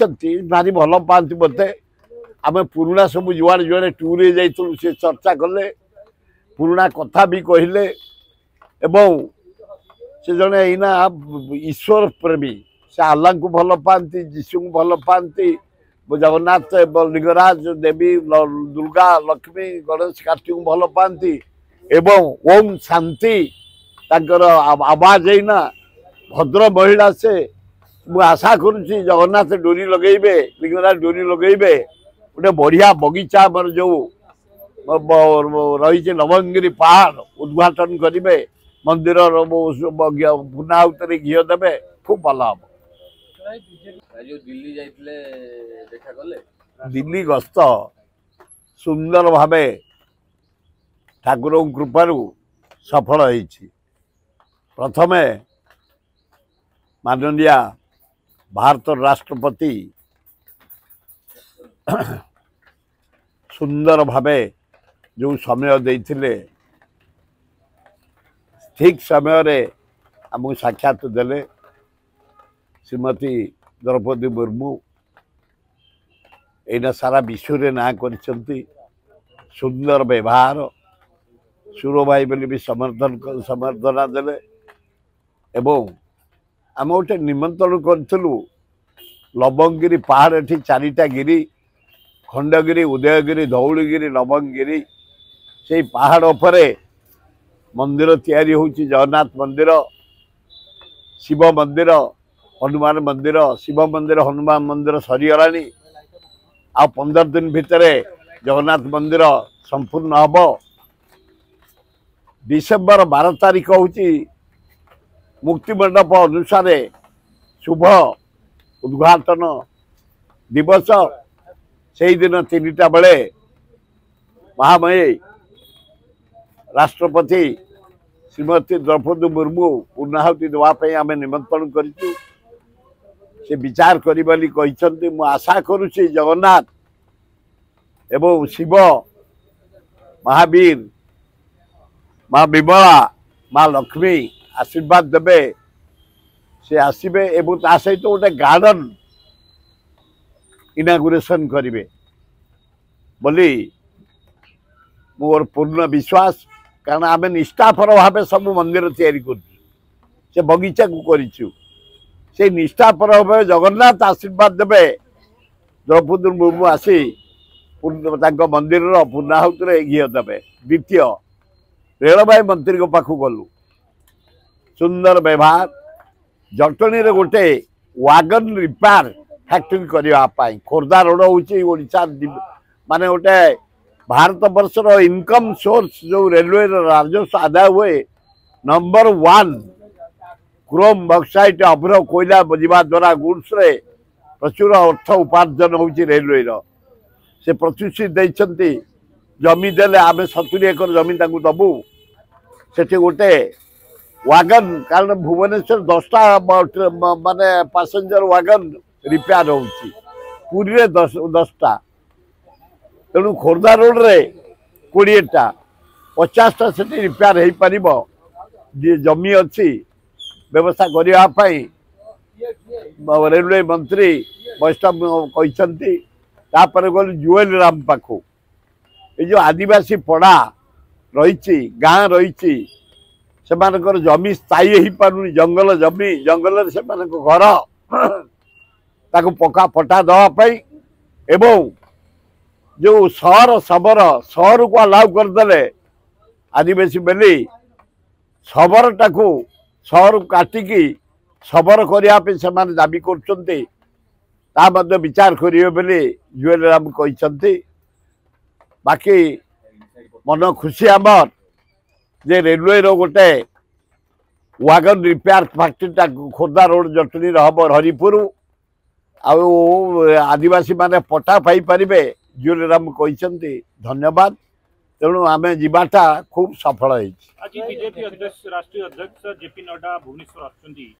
भारी भल पाती मत आम पुराणा सब जुआड़े जुआड़े टूर जाइलु से चर्चा कले पुराणा कथा भी कहले एवं से जड़े इना ईश्वर प्रेमी से आल्ला को भल पाती जीशु को भल पाती जगन्नाथ लिंगराज देवी दुर्गा लक्ष्मी गणेश कार्तिक को भल पाती एवं ओम शांति तांकर आवाज है भद्र महिला से मु आशा करुच्ची जगन्नाथ डोरी लगेबे लिंगराज डोरी लगेबे गोटे बढ़िया बगीचा आमर जो रही नवंगिरी पहाड़ उद्घाटन करेंगे मंदिर पूर्णाहुति घी देवे खूब भल हम दिल्ली गस्त सुंदर भावे ठाकुर कृपार सफल होती प्रथमे माननीय भारत राष्ट्रपति सुंदर भावे जो समय देते ठीक समय रे आमको साक्षात देले श्रीमती द्रौपदी मुर्मू एना सारा विश्व रे ना करिसंती सुंदर व्यवहार सुरो भाई बोली भी समर्थना देले एवं आम गोटे निमंत्रण करूँ लवंगिरी पहाड़ एटी चारिटा गिरी खंडगिरी उदयगिरी धौलगिरी लवंगिरी से पहाड़ उपरे मंदिर तैयारी होची जगन्नाथ मंदिर शिव मंदिर हनुमान मंदिर शिव मंदिर हनुमान मंदिर सरीगलानी आ 15 दिन भितर जगन्नाथ मंदिर संपूर्ण हम डिसेम्बर 12 तारीख होची मुक्तिमंडप अनुसार शुभ उद्घाटन दिवस से दिन 3टा बेले महामयी राष्ट्रपति श्रीमती द्रौपदी मुर्मू पूर्णाहुति देवाई आम निमंत्रण करूँ से विचार करी मु आशा करुच्ची जगन्नाथ एवं शिव महावीर माँ विमला माँ लक्ष्मी आशीर्वाद देवे से आसबे एवं ता सहित गोटे गार्डन इनागुरेशन करेंगे बोली मोर पूर्ण विश्वास कारण आम निष्ठापर भाव सब मंदिर तैयारी कर बगीचा को करूँ से निष्ठापर भाव जगन्नाथ आशीर्वाद देवे द्रौपदी मुर्मू आसी मंदिर पूर्णाहुति घी देवे द्वितीय रेलवे मंत्री पाखु गलु सुंदर व्यवहार जटनी रे गोटे वागन रिपेयर फैक्ट्री करने खोर्धा रोड होशा माने गोटे भारत वर्षर इनकम सोर्स जो रेलवे राजस्व आदाय हुए नंबर 1 क्रोम बक्साइट अभ्र कोयला बजा द्वारा गुड्स रे प्रचुर अर्थ उपार्जन होची रेलवे से प्रतिश्रुति देइछंती जमी देले आमे 70 एकर जमी ताकू दबू सेठी गोटे वागन कारण भुवनेश्वर 10टा माने पैसेंजर वागन रिपेयर होची पूरी रे 10टा तेणु खोर्धा रोड रे 20टा 50टा से रिपेयर हो पार जी जमी अच्छी व्यवस्था करने रेलवे मंत्री वैष्णव कहते गल जुएल राम पाखु ये जो आदिवासी पड़ा रही गाँ रही से जमी स्थायी हो पार जंगल जमी जंगल से घर ताको पक्का पटा दवाई एवं जो सहर सबर सहर को अलाउ करदे आदिवासी बेली सबर टाकू सहर काटिकी सबर करने से दाबी कर विचार करेंगे बोली जुएल राम कहते बाकी मन खुशी आमर जे रेलवे रो गोटे wagon repair factory Khordha road Jatni हम हरिपुर आदिवासी माने पटा पाई पारे जुएल राम कहते धन्यवाद तेणु आम जीवाटा खूब सफल आज बीजेपी अध्यक्ष राष्ट्रीय अध्यक्ष जेपी नड्डा भुवनेश्वर आछंती